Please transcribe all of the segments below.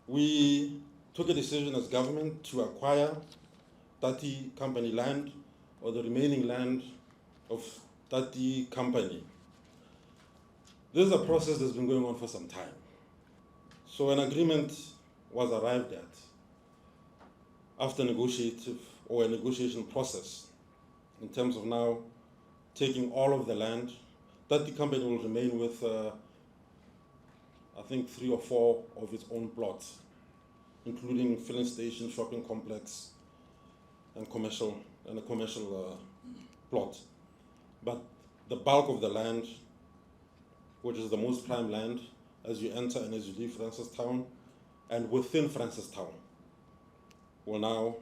we took a decision as government to acquire Tati Company land, or the remaining land of Tati Company. This is a process that's been going on for some time. So an agreement was arrived at after a negotiation process in terms of now taking all of the land. Tati Company will remain with I think 3 or 4 of its own plots, including filling station, shopping complex, and a commercial plot. But the bulk of the land, which is the most prime land, as you enter and as you leave Francistown, and within Francistown, will now,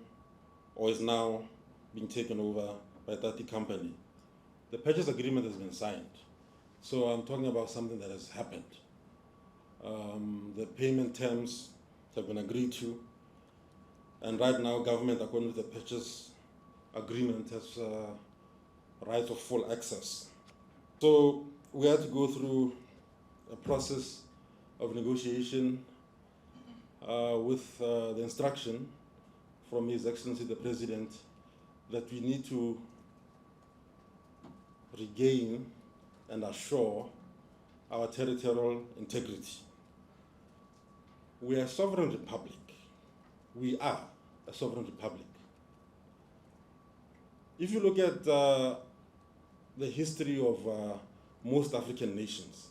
or is now, being taken over by Tati Company. The purchase agreement has been signed. So I'm talking about something that has happened. The payment terms have been agreed to, and right now government, according to the purchase agreement, has right of full access. So we had to go through a process of negotiation with the instruction from His Excellency the President that we need to regain and assure our territorial integrity. We are a sovereign republic. We are a sovereign republic. If you look at the history of most African nations,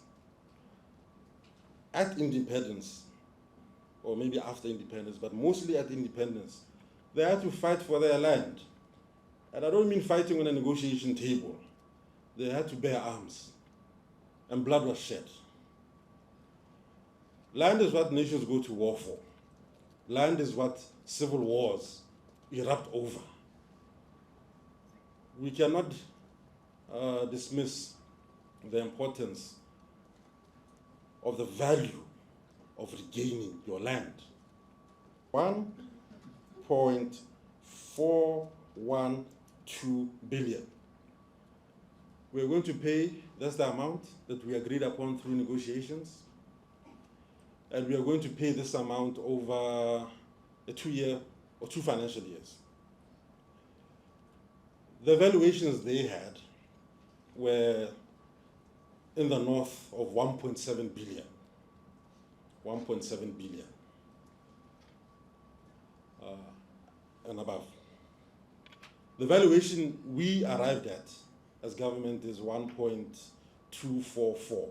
at independence, or maybe after independence, but mostly at independence, they had to fight for their land. And I don't mean fighting on a negotiation table. They had to bear arms, and blood was shed. Land is what nations go to war for. Land is what civil wars erupt over. We cannot dismiss the importance of the value of regaining your land. 1.412 billion. We're going to pay, that's the amount that we agreed upon through negotiations. And we are going to pay this amount over a 2-year or 2 financial years. The valuations they had were in the north of 1.7 billion. 1.7 billion and above. The valuation we arrived at as government is 1.244.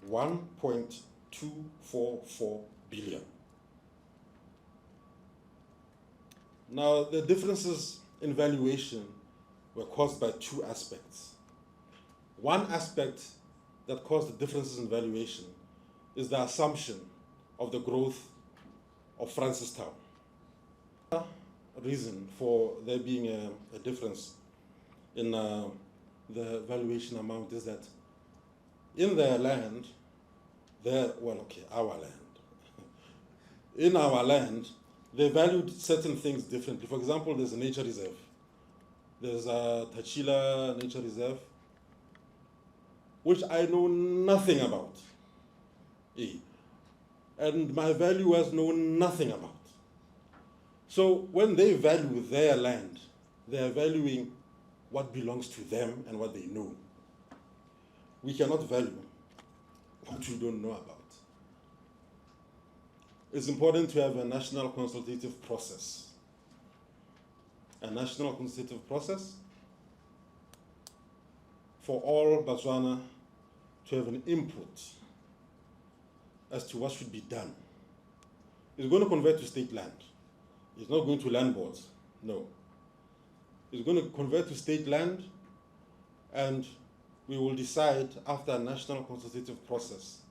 1.244 billion. Now, the differences in valuation were caused by 2 aspects. One aspect that caused the differences in valuation is the assumption of the growth of Francistown. The reason for there being a difference in the valuation amount is that in their land, our land. In our land, they valued certain things differently. For example, there's a nature reserve. There's a Tachila Nature Reserve, which I know nothing about. And my valuers know nothing about. So when they value their land, they are valuing what belongs to them and what they know. We cannot value what we don't know about. It's important to have a national consultative process. A national consultative process for all Botswana to have an input as to what should be done. It's going to convert to state land. It's not going to land boards, no. It's going to convert to state land, and we will decide after a national consultative process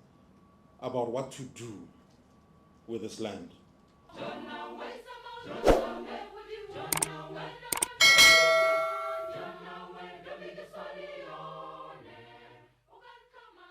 about what to do with this land.